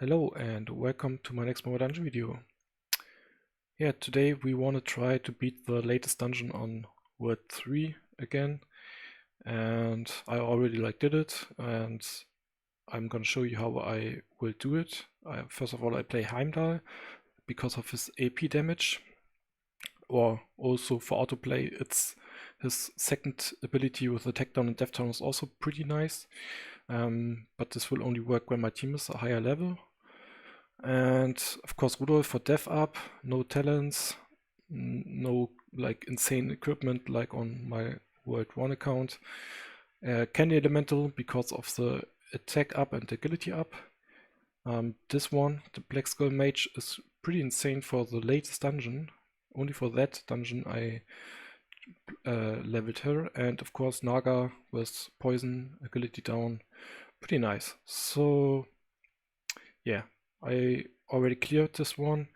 Hello and welcome to my next mobile dungeon video. Today we want to try to beat the latest dungeon on World 3 again, and I already did it, and I'm gonna show you how I will do it. First of all, I play Heimdall because of his AP damage, or also for autoplay, it's his second ability with attack down and death down is also pretty nice, but this will only work when my team is a higher level. And of course Rudolph for dev up, no talents, no insane equipment like on my World 1 account. Candy Elemental because of the attack up and agility up. This one, the Black Skull Mage, is pretty insane for the latest dungeon. Only for that dungeon I leveled her, and of course Naga with poison, agility down, pretty nice. So yeah, I already cleared this one,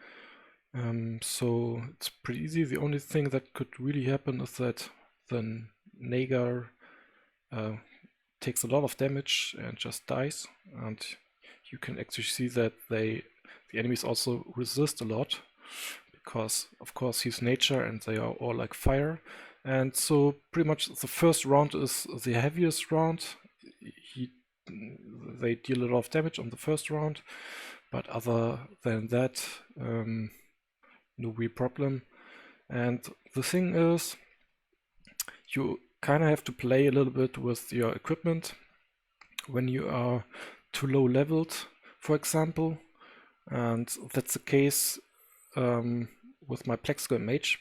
so it's pretty easy. The only thing that could really happen is that the Nagar takes a lot of damage and just dies, and you can actually see that the enemies also resist a lot, because of course he's nature and they are all like fire. And so pretty much the first round is the heaviest round. They deal a lot of damage on the first round, but other than that, no real problem. And the thing is, you kind of have to play a little bit with your equipment when you are too low leveled, for example. And that's the case with my Black Skull Mage.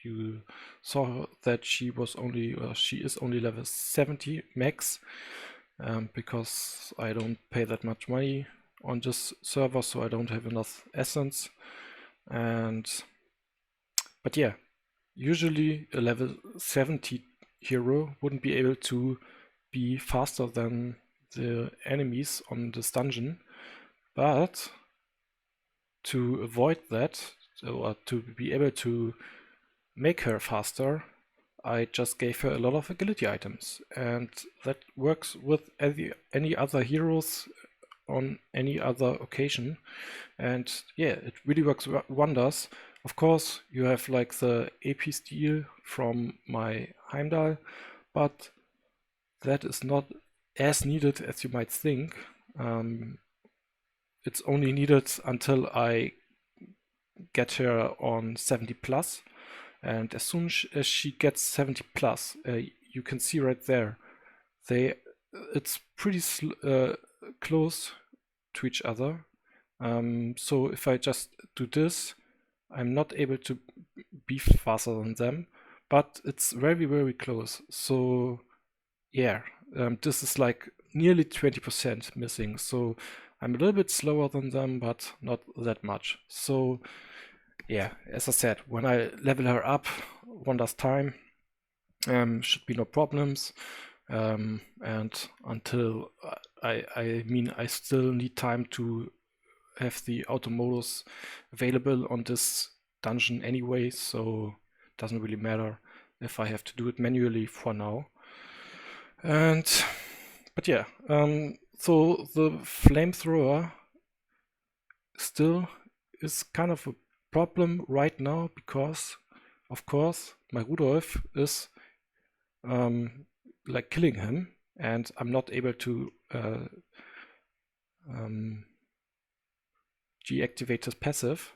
You saw that she is only level 70 max, because I don't pay that much money on this server, so I don't have enough essence. But yeah, usually a level 70 hero wouldn't be able to be faster than the enemies on this dungeon, but to avoid that, or to be able to make her faster, I just gave her a lot of agility items, and that works with any other heroes on any other occasion. And yeah, it really works wonders. Of course, you have like the AP steal from my Heimdall, but that is not as needed as you might think. It's only needed until I get her on 70 plus, and as soon as she gets 70 plus, you can see right there, it's pretty close to each other. So if I just do this, I'm not able to be faster than them, but it's very, very close. So yeah, this is like nearly 20% missing. So I'm a little bit slower than them, but not that much. So yeah, as I said, when I level her up one last time, should be no problems. And until I still need time to have the auto modus available on this dungeon anyway, so it doesn't really matter if I have to do it manually for now. But yeah, so the flamethrower still is kind of a problem right now, because of course my Rudolph is killing him, and I'm not able to deactivate his passive.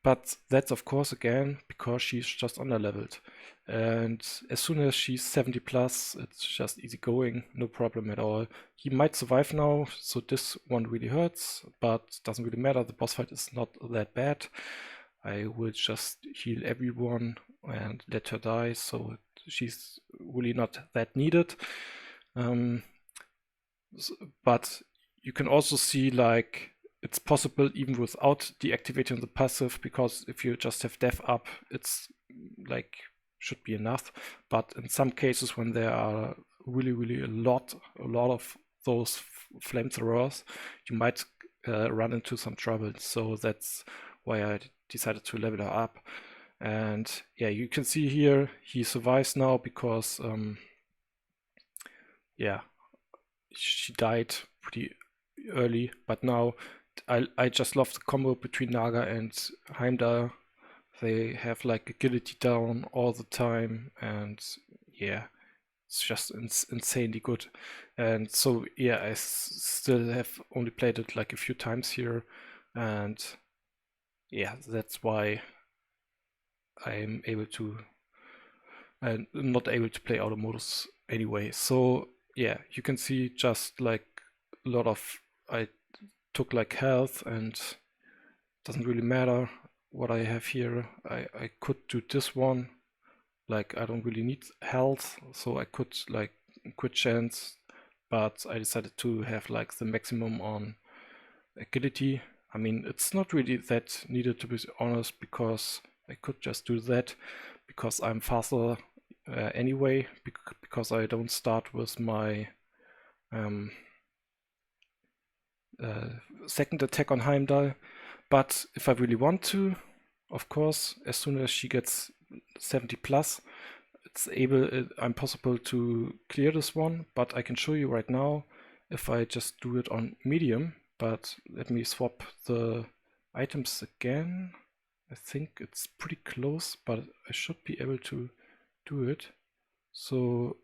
But that's of course again because she's just underleveled, and as soon as she's 70 plus, it's just easy going, no problem at all. He might survive now, so this one really hurts, but doesn't really matter. The boss fight is not that bad. I will just heal everyone and let her die, so she's really not that needed. But you can also see it's possible even without deactivating the passive, because if you just have death up, it's should be enough. But in some cases, when there are really a lot of those flamethrowers, you might run into some trouble. So that's why I decided to level her up. And yeah, you can see here he survives now because yeah, she died pretty early, but now I just love the combo between Naga and Heimdall. They have like agility down all the time, and yeah, it's just insanely good. And so yeah, I still have only played it like a few times here, and yeah, that's why I'm able to not able to play auto modus anyway. So yeah, you can see just like a lot of I took like health, and doesn't really matter what I have here. I could do this one, like I don't really need health, so I could like quit chance, but I decided to have like the maximum on agility. I mean, it's not really that needed, to be honest, because I could just do that because I'm faster anyway, because I don't start with my um, second attack on Heimdall. But if I really want to, of course, as soon as she gets 70 plus, I'm possible to clear this one, but I can show you right now if I just do it on medium. But let me swap the items again. I think it's pretty close, but I should be able to do it. So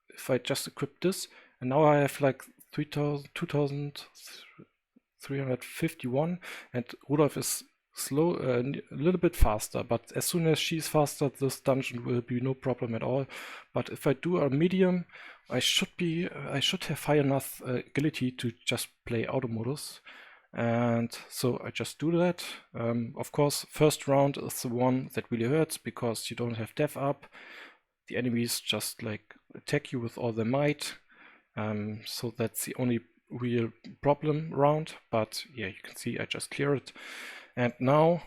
if I just equip this, and now I have like 2351, and Rudolph is slow, a little bit faster, but as soon as she's faster, this dungeon will be no problem at all. But if I do a medium, I should have high enough agility to just play auto modus. And so I just do that. Of course, first round is the one that really hurts because you don't have death up. The enemies just like attack you with all their might. So that's the only real problem round. But yeah, you can see I just clear it. And now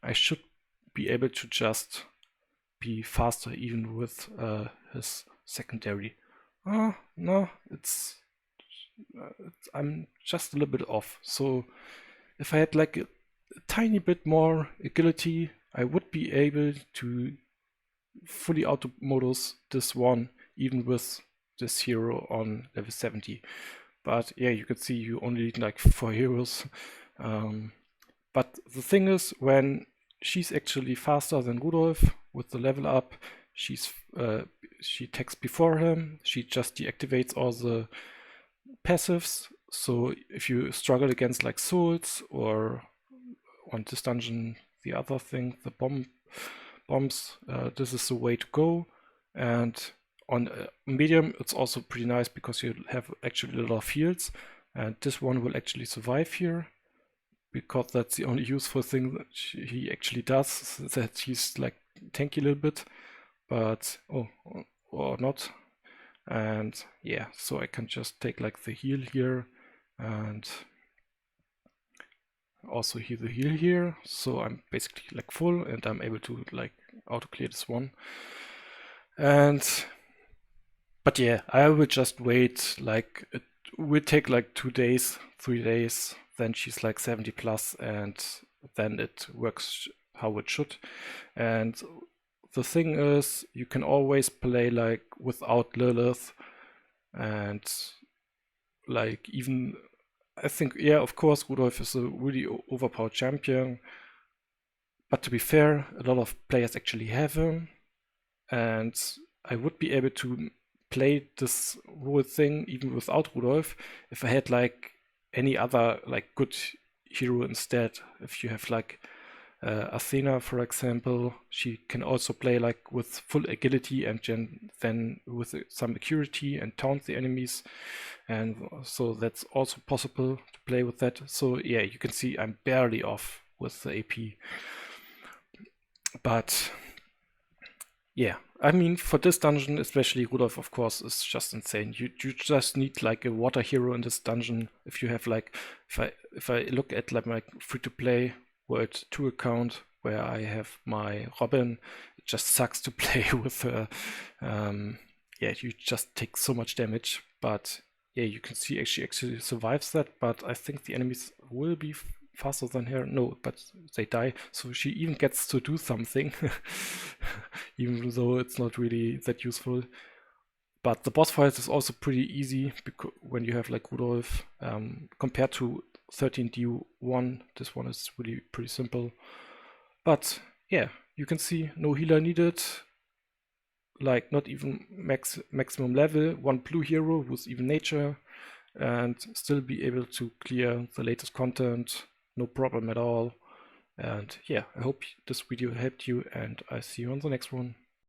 I should be able to just be faster even with his secondary. No, I'm just a little bit off. So if I had like a tiny bit more agility, I would be able to fully auto modus this one, even with this hero on level 70. But yeah, you can see you only need like 4 heroes. But the thing is, when she's actually faster than Rudolph with the level up, she attacks before him. She just deactivates all the passives. So if you struggle against like souls, or on this dungeon, the other thing, the bombs, this is the way to go. And on medium, it's also pretty nice because you have actually a lot of heals, and this one will actually survive here, because that's the only useful thing that he actually does, that he's like tanky a little bit, but or not. And yeah, so I can just take like the heal here, and also heal the heal here, so I'm basically like full, and I'm able to like auto clear this one. But yeah, I will just wait, like it will take like 2 days, 3 days, then she's like 70 plus, and then it works how it should. And the thing is, you can always play like without Lilith, and like even I think, yeah, of course, Rudolph is a really overpowered champion, but to be fair, a lot of players actually have him, and I would be able to play this whole thing even without Rudolph if I had like any other like good hero instead. If you have like Athena, for example, she can also play like with full agility and then with some accuracy and taunt the enemies, and so that's also possible to play with that. So yeah, you can see I'm barely off with the AP, but yeah, I mean, for this dungeon, especially Rudolph, of course, is just insane. You just need like a water hero in this dungeon. If you have like, if I look at like my free-to-play World 2 account where I have my Robin, it just sucks to play with her. Yeah, you just take so much damage. But yeah, you can see she actually survives that. But I think the enemies will be faster than her. No, but they die. So she even gets to do something, even though it's not really that useful. But the boss fight is also pretty easy because when you have like Rudolph, compared to 13D1, this one is really pretty simple. But yeah, you can see no healer needed, like not even maximum level, one blue hero with even nature, and still be able to clear the latest content, no problem at all. And yeah, I hope this video helped you, and I see you on the next one.